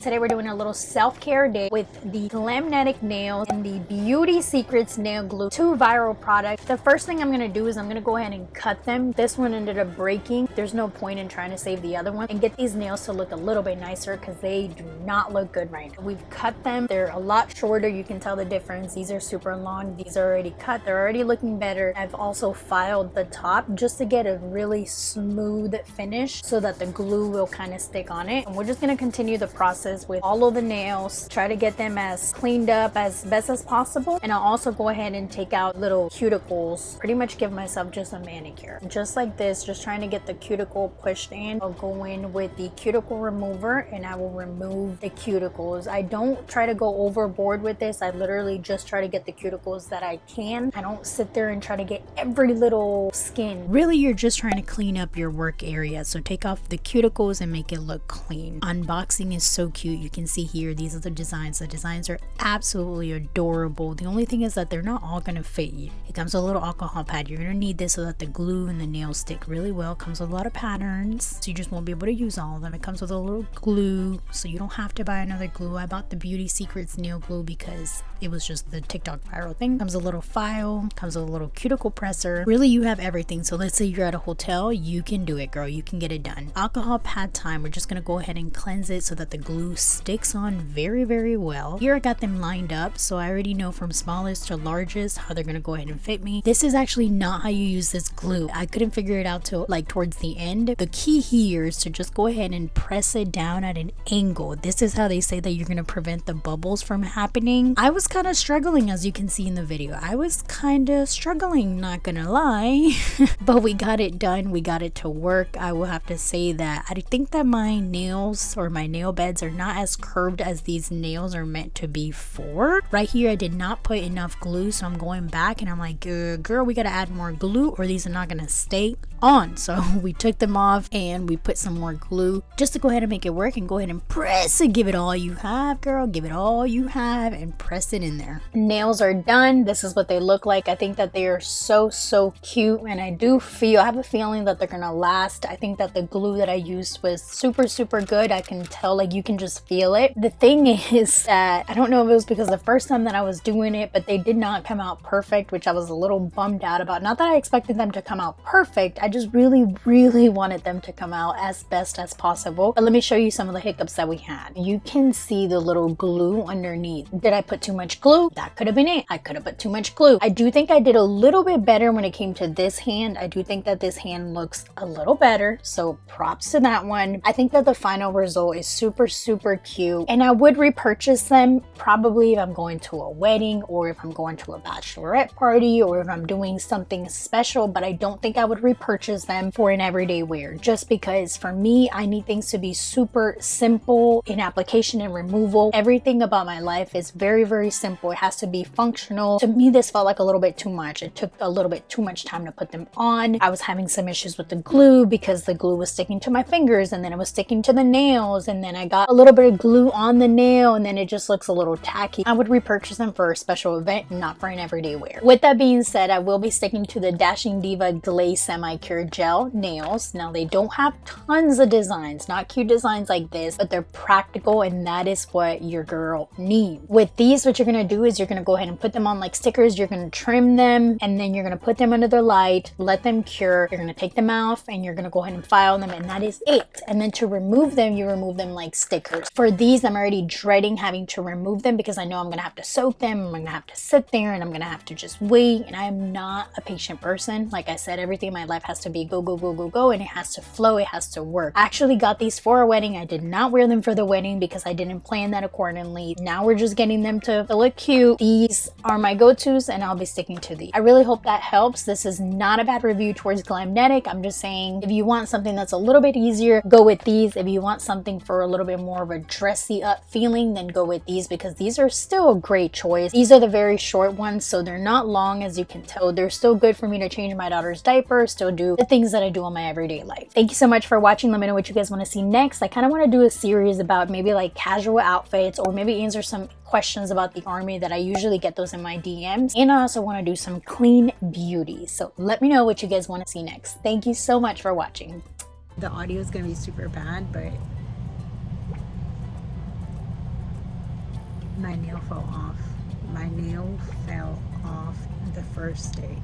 Today we're doing a little self-care day with the Glamnetic nails and the Beauty Secrets nail glue, two viral products. The first thing I'm going to do is I'm going to go ahead and cut them. This one ended up breaking. There's no point in trying to save the other one and get these nails to look a little bit nicer because they do not look good right now. We've cut them. They're a lot shorter. You can tell the difference. These are super long. These are already cut. They're already looking better. I've also filed the top just to get a really smooth finish so that the glue will kind of stick on it. And we're just going to continue the process with all of the nails, try to get them as cleaned up as best as possible. And I'll also go ahead and take out little cuticles, pretty much give myself just a manicure just like this, just trying to get the cuticle pushed in. I'll go in with the cuticle remover and I will remove the cuticles. I don't try to go overboard with this. I literally just try to get the cuticles that I can. I don't sit there and try to get every little skin. Really, you're just trying to clean up your work area, so take off the cuticles and make it look clean. Unboxing is so cute. You can see here, these are the designs. The designs are absolutely adorable. The only thing is that they're not all gonna fit you. It comes with a little alcohol pad. You're gonna need this so that the glue and the nails stick really well. It comes with a lot of patterns, so you just won't be able to use all of them. It comes with a little glue, so you don't have to buy another glue. I bought the Beauty Secrets nail glue because it was just the TikTok viral thing. Comes with a little file, comes with a little cuticle presser. Really, you have everything. So let's say you're at a hotel, you can do it, girl. You can get it done. Alcohol pad time. We're just gonna go ahead and cleanse it so that the glue sticks on very well. Here I got them lined up, so I already know from smallest to largest how they're gonna go ahead and fit me. This is actually not how you use this glue. I couldn't figure it out till like towards the end. The key here is to just go ahead and press it down at an angle. This is how they say that you're gonna prevent the bubbles from happening. I was kind of struggling, as you can see in the video. I was kind of struggling, not gonna lie. But we got it done. We got it to work. I will have to say that I think that my nails or my nail beds are not as curved as these nails are meant to be for. Right here I did not put enough glue, so I'm going back and I'm like, girl, we gotta add more glue or these are not gonna stay on. So we took them off and we put some more glue just to go ahead and make it work, and go ahead and press it. Give it all you have, girl. Give it all you have and press it in there. Nails are done. This is what they look like. I think that they are so cute, and I have a feeling that they're gonna last. I think that the glue that I used was super good. I can tell, like, you can just feel it. The thing is that I don't know if it was because the first time that I was doing it, but they did not come out perfect, which I was a little bummed out about. Not that I expected them to come out perfect, I just really wanted them to come out as best as possible. But let me show you some of the hiccups that we had. You can see the little glue underneath. Did I put too much glue? That could have been it. I could have put too much glue. I do think I did a little bit better when it came to this hand. I do think that this hand looks a little better, so props to that one. I think that the final result is super cute, and I would repurchase them probably if I'm going to a wedding or if I'm going to a bachelorette party or if I'm doing something special, but I don't think I would repurchase them for an everyday wear, just because for me, I need things to be super simple in application and removal. Everything about my life is very simple. It has to be functional. To me, this felt like a little bit too much. It took a little bit too much time to put them on. I was having some issues with the glue because the glue was sticking to my fingers and then it was sticking to the nails, and then I got a little bit of glue on the nail and then it just looks a little tacky. I would repurchase them for a special event, not for an everyday wear. With that being said, I will be sticking to the Dashing Diva Glaze Semi-Cure Gel nails. Now, they don't have tons of designs, not cute designs like this, but they're practical, and that is what your girl needs. With these, what you're gonna do is you're gonna go ahead and put them on like stickers. You're gonna trim them and then you're gonna put them under the light, let them cure. You're gonna take them off and you're gonna go ahead and file them, and that is it. And then to remove them, you remove them like stickers. For these, I'm already dreading having to remove them because I know I'm gonna have to soak them, I'm gonna have to sit there, and I'm gonna have to just wait, and I am not a patient person. Like I said, everything in my life has to be go, and it has to flow, it has to work. I actually got these for a wedding. I did not wear them for the wedding because I didn't plan that accordingly. Now we're just getting them to look cute. These are my go-tos and I'll be sticking to these. I really hope that helps. This is not a bad review towards Glamnetic. I'm just saying, if you want something that's a little bit easier, go with these. If you want something for a little bit more of a dressy up feeling, then go with these, because these are still a great choice. These are the very short ones, so they're not long, as you can tell. They're still good for me to change my daughter's diaper, still do the things that I do in my everyday life. Thank you so much for watching. Let me know what you guys want to see next. I kind of want to do a series about maybe like casual outfits, or maybe answer some questions about the army that I usually get those in my DMs. And I also want to do some clean beauty. So let me know what you guys want to see next. Thank you so much for watching. The audio is going to be super bad, but My nail fell off. My nail fell off the first day.